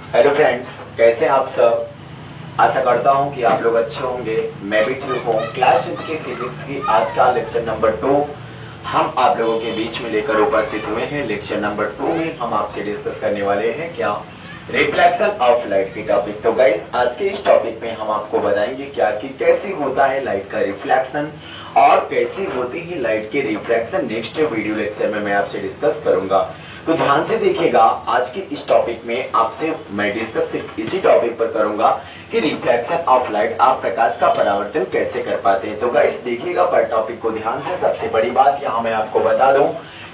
Hello friends, कैसे हैं आप सब। आशा करता हूं कि आप लोग अच्छे होंगे। मैं भी ठीक हूं। क्लास 10th की फिजिक्स की आज का लेक्चर नंबर 2 हम आप लोगों के बीच में लेकर उपस्थित हुए हैं। लेक्चर नंबर 2 में हम आपसे डिस्कस करने वाले हैं क्या, रिफ्लेक्शन ऑफ लाइट की टॉपिक। तो गाइस, आज के इस टॉपिक में हम आपको बताएंगे क्या कि कैसे होता है लाइट का रिफ्लेक्शन और कैसे होती है लाइट के रिफ्लेक्शन। नेक्स्ट वीडियो लेक्चर में मैं आपसे डिस्कस करूंगा। तो ध्यान से देखिएगा, आज के इस टॉपिक में आपसे मैं डिस्कस सिर्फ इसी टॉपिक पर करूंगा कि रिफ्लेक्शन ऑफ लाइट, आप प्रकाश का परावर्तन कैसे कर पाते हैं। तो गाइस देखिएगा पर टॉपिक को ध्यान से। सबसे बड़ी बात यहां मैं आपको बता दूं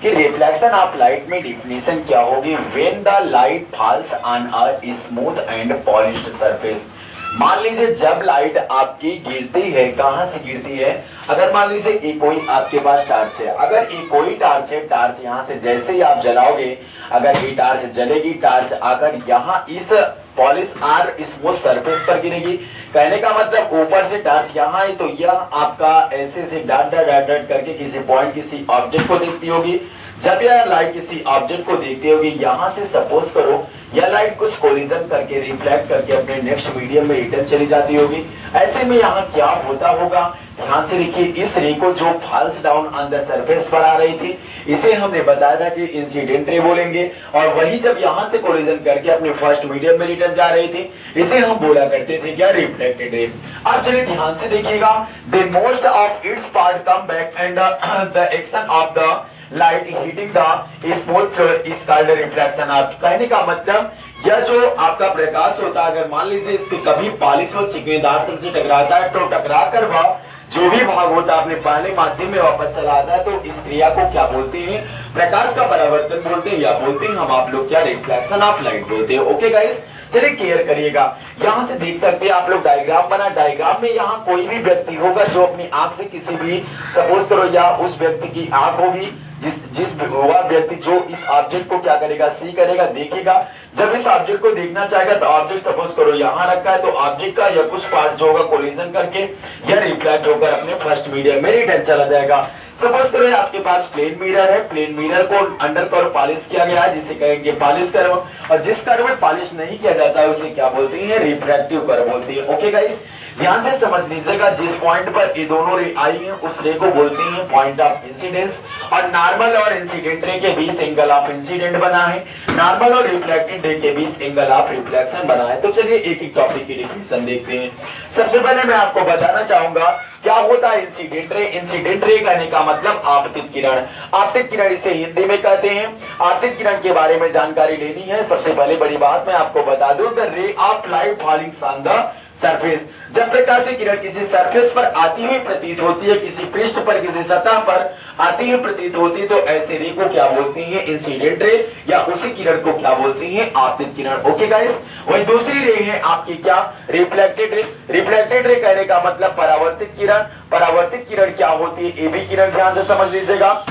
कि रिफ्लेक्शन ऑफ लाइट में डिफिनेशन क्या होगी। When the light falls on a smooth and polished surface. मान लीजिए जब लाइट आपकी गिरती है, कहां से गिरती है, अगर मान लीजिए कोई आपके पास टार्च है, अगर कोई टार्च है, टार्च यहां से जैसे ही आप जलाओगे, अगर ये टार्च जलेगी, टार्च आकर यहां इस पॉलिश आर स्मूथ सरफेस पर गिरेगी। कहने का मतलब ऊपर से टार्च यहाँ है तो यह आपका ऐसे से डॉट डॉट डॉट डॉट करके किसी पॉइंट किसी ऑब्जेक्ट को देखती होगी। जब यह लाइट किसी ऑब्जेक्ट को देखती होगी, यहां से सपोज करो यह लाइट कुछ कोलिजन करके रिफ्लेक्ट करके अपने नेक्स्ट मीडियम में रिटर्न चली जाती होगी। ऐसे में यहाँ क्या होता होगा, ध्यान से देखिए। इस रे को जो falls down on the surface पर आ रही थी, इसे हमने बताया था कि इंसिडेंट रे बोलेंगे। और वही जब यहां से कोलिजन करके अपने फर्स्ट मीडियम में रिटर्न जा रही थी, इसे हम बोला करते थे क्या, रिफ्लेक्टेड रे। अब चलिए ध्यान से देखिएगा। The most of its part come back and the action of the light heating the smooth floor is called reflection of. कहने का मतलब यह जो आपका प्रकाश होता है, अगर मान लीजिए इसके कभी पॉलिश और चिकनेदार तल से टकराता है तो टकरा कर वह जो भी भाग होता है अपने पहले माध्यम में वापस चला आता है, तो इस क्रिया को क्या बोलते हैं, प्रकाश का परावर्तन बोलते हैं, या बोलते हैं हम आप लोग क्या, रिफ्लेक्शन ऑफ लाइट बोलते हैं। ओके गाइस, चलिए क्लियर करिएगा। यहां से देख सकते हैं आप लोग डायग्राम बना। डायग्राम में यहाँ कोई भी व्यक्ति होगा जो अपनी आंख से किसी भी, सपोज करो या उस व्यक्ति की आंख होगी, जिस वह व्यक्ति जो इस ऑब्जेक्ट को क्या करेगा, सी करेगा, देखेगा। जब इस ऑब्जेक्ट को देखना चाहेगा तो ऑब्जेक्ट सपोज करो यहां रखा है, तो ऑब्जेक्ट का या कुछ पार्ट जो होगा कोलिजन करके या रिफ्लेक्ट होकर अपने फर्स्ट मीडियम में रिटर्न चला जाएगा। सपोज करो आपके पास प्लेन मिरर है, प्लेन मिरर को अंडर कवर पॉलिश किया गया है, जिसे कहेंगे पॉलिश कर्व। और जिस कर्व में पॉलिश नहीं किया जाता है उसे क्या बोलते हैं, रिफ्रैक्टिव कर्व बोलते हैं। ओके गाइस, ध्यान से समझ लीजिएगा। जिस पॉइंट पर ये दोनों रे आई हैं उस रे को बोलते हैं पॉइंट ऑफ इंसिडेंस। और नॉर्मल और इंसिडेंट रे के बीच एंगल ऑफ इंसिडेंट बना है, नॉर्मल और रिफ्लेक्टेड रे के बीच एंगल ऑफ रिफ्लेक्शन बना है। तो चलिए एक एक टॉपिक की डिफिनेशन देखते हैं। सबसे पहले मैं आपको बताना चाहूंगा क्या होता है इंसिडेंट रे। इंसिडेंट रे कहने का मतलब आपतित किरण। आपतित किरण इसे हिंदी में कहते हैं। आपतित किरण के बारे में जानकारी लेनी है। सबसे पहले बड़ी बात मैं आपको बता दूं, the ray of light falling on the surface. जब प्रकाशीय किरण किसी सरफेस पर आती हुई प्रतीत होती है, किसी पृष्ठ पर, किसी सतह पर आती हुई प्रतीत होती है, तो ऐसे रे को क्या बोलते हैं, इंसिडेंट रे, या उसी किरण को क्या बोलते हैं, आपतित किरण। ओके गाइस, वही दूसरी रे है आपकी क्या, रिफ्लेक्टेड रे। रिफ्लेक्टेड रे कहने का मतलब परावर्तित किरण। परावर्तित किरण क्या होती है, ये भी किरण ध्यान से समझ लीजिएगा।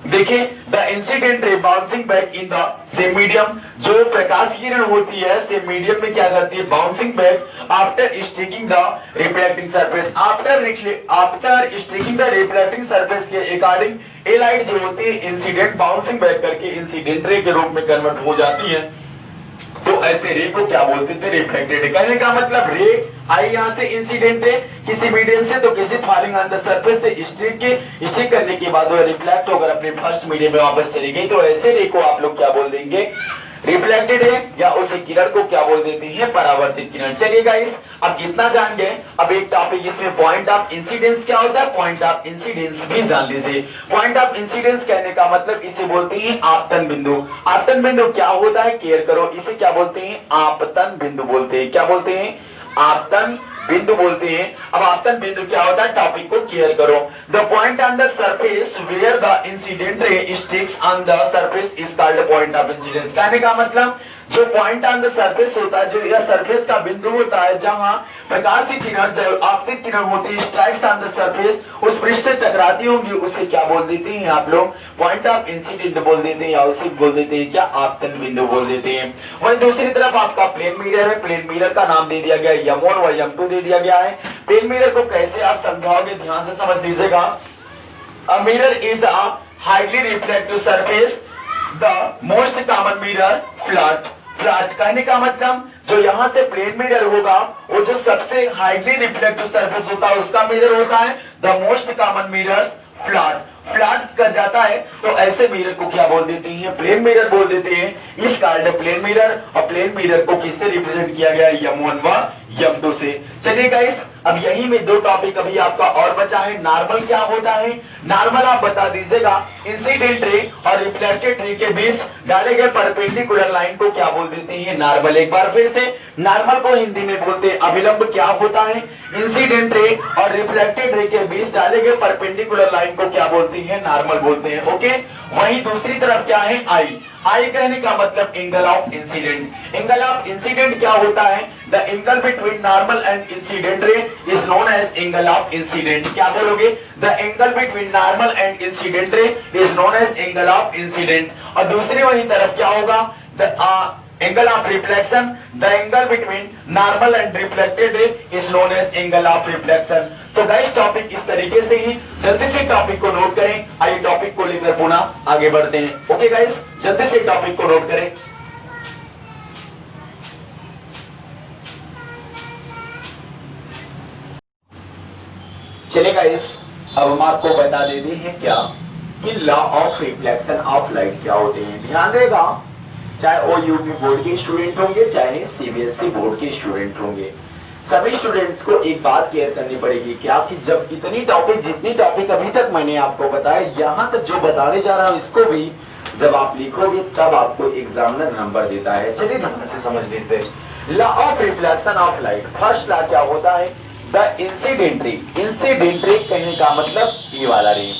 देखिए, द इंसिडेंट रे bouncing back in the same medium. जो प्रकाश किरण होती है सेम मीडियम में क्या करती है, bouncing back after striking the reflecting surface. After striking the reflecting surface के अकॉर्डिंग ए लाइट जो होती है इंसिडेंट बाउंसिंग बैक करके इंसिडेंट रे के रूप में कन्वर्ट हो जाती है। तो ऐसे रे को क्या बोलते थे, रिफ्लेक्टेड रे। कहने का मतलब रे आई यहां से इंसिडेंट रे किसी मीडियम से, तो किसी फॉलिंग ऑन द सरफेस से स्ट्रिक करने के बाद वो रिफ्लेक्ट होकर अपने फर्स्ट मीडियम में वापस चली गई, तो ऐसे रे को आप लोग क्या बोल देंगे, रिफ्लेक्टेड रे, या उसी किरण को क्या बोल देते हैं, परावर्तित किरण। चलिए गाइस, अब इतना जान गए। अब एक टॉपिक इसमें पॉइंट ऑफ इंसिडेंस क्या होता है, पॉइंट ऑफ इंसिडेंस भी जान लीजिए। पॉइंट ऑफ इंसिडेंस कहने का मतलब इसे बोलते हैं आपतन बिंदु। आपतन बिंदु क्या होता है, केयर करो, इसे क्या बोलते हैं, आपतन बिंदु बोलते हैं। क्या बोलते हैं, आपतन बिंदु बोलते हैं। अब आपतन बिंदु क्या होता है, टॉपिक को क्लियर करो। The point on the surface where the incident ray sticks on the surface is called point of incidence. कहने का मतलब जो पॉइंट ऑन द सरफेस होता है, जो यह सरफेस का बिंदु होता है जहां प्रकाश की किरण, जो आपतित किरण होती है, स्ट्राइक्स ऑन द सरफेस, उस पृष्ठ से टकराती होंगी, उसे क्या बोल देते हैं आप लोग, पॉइंट ऑफ इंसिडेंट बोल देते हैं, या उसे बोल देते हैं क्या, आपतन बिंदु बोल देते हैं। वहीं दूसरी तरफ आपका प्लेन मिरर है। प्लेन मिरर का नाम दे दिया गया M1 व M2 दे दिया गया है। प्लेन मिरर को कैसे आप समझाओगे, ध्यान से समझ लीजिएगा। A mirror is a highly reflective surface, the most common mirror flat. Flat कहने का मतलब जो यहां से प्लेन मिरर होगा वो जो सबसे हाईली रिफ्लेक्टिव सरफेस होता है उसका मिरर होता है the most common mirrors flat. Flat कर जाता है तो ऐसे मिरर को क्या बोल देते हैं? प्लेन मिरर बोल देते हैं। इस कार्ड प्लेन मिरर, और प्लेन मिरर को किससे रिप्रेजेंट किया गया? M1 व M2 से। चलिए गाइस, अब यही में दो टॉपिक अभी आपका और बचा है। नॉर्मल क्या होता है? नॉर्मल आप बता दीजिएगा, इंसिडेंट रे और रिफ्लेक्टेड रे के बीच डाले गए परपेंडिकुलर लाइन को क्या बोल देते हैं? नॉर्मल। एक बार फिर से, नॉर्मल को हिंदी में बोलते हैं अभिलंब। क्या होता है? इंसिडेंट रे और रिफ्लेक्टेड रे के बीच डाले गए परपेंडिकुलर लाइन को क्या बोलते हैं? नॉर्मल बोलते हैं। ओके, वहीं दूसरी तरफ क्या है? आई। आई कहने का मतलब angle of incident. Angle of incident क्या होता है? The angle between normal and incident ray is known as angle of incident. क्या बोलोगे? The angle between normal and incident ray is known as angle of incident. और दूसरी वही तरफ क्या होगा? The angle of reflection, the angle between normal and reflected ray is known as angle of reflection. तो guys topic इस तरीके से ही, जल्दी से टॉपिक को नोट करें। आइए टॉपिक को लेकर पुनः आगे बढ़ते हैं। ओके गाइस, जल्दी से टॉपिक को नोट करें। चलिए गाइस, अब हम आपको बता देते हैं क्या कि law of reflection of light क्या होते हैं। ध्यान रहेगा, चाहे वो यूपी बोर्ड के स्टूडेंट होंगे चाहे सीबीएसई बोर्ड के स्टूडेंट होंगे, सभी स्टूडेंट्स को एक बात क्लियर करनी पड़ेगी क्या कि जब जितनी टॉपिक अभी तक मैंने आपको बताया, यहां तक जो बताने जा रहा हूं इसको भी जब आप लिखोगे तब आपको एग्जामिनर नंबर देता है। चलिए ध्यान से समझ लीजिए। Law of reflection of light, first law क्या होता है? द इंसिडेंट रे। इंसिडेंट रे कहने का मतलब ये वाला रे,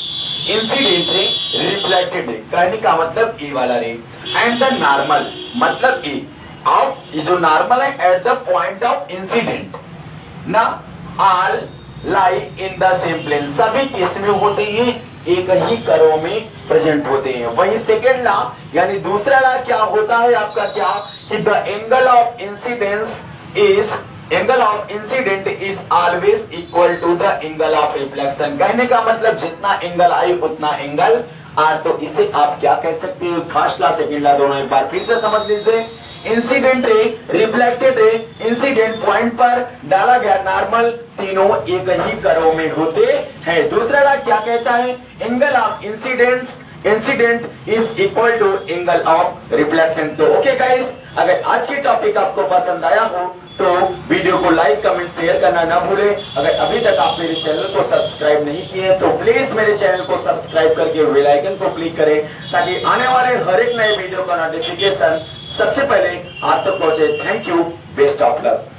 इंसिडेंट रे, रिफ्लेक्टेड रे कहने का मतलब ए वाला रे, एंड द नॉर्मल मतलब ए ऑफ, ये जो नॉर्मल है at the point of incident ना, all lie in the same plane, सभी केस में होते हैं, एक ही कर्व में प्रेजेंट होते हैं। वही सेकेंड लॉ यानी दूसरा लॉ क्या होता है आपका? क्या कि the angle of incidence is, angle of incident is always equal to the angle of reflection. कहने का मतलब जितना एंगल आई उतना एंगल आर। तो इसे आप क्या कह सकते हो? फर्स्ट लॉ सेकेंड लॉ दोनों एक बार फिर से समझ लीजिए। Incident ray, reflected ray, incident point पर डाला गया नॉर्मल, तीनों एक ही कर्व में होते हैं। दूसरा लॉ क्या कहता है? Angle of incident is equal to angle of reflection. तो ओके गाइस, अगर आज की टॉपिक आपको पसंद आया हो तो वीडियो को लाइक कमेंट शेयर करना ना भूलें। अगर अभी तक आप मेरे चैनल को सब्सक्राइब नहीं किए तो प्लीज मेरे चैनल को सब्सक्राइब करके बेल आइकन को क्लिक करें ताकि आने वाले हर एक नए वीडियो का नोटिफिकेशन सबसे पहले आप तक पहुंचे। Thank you, best of luck.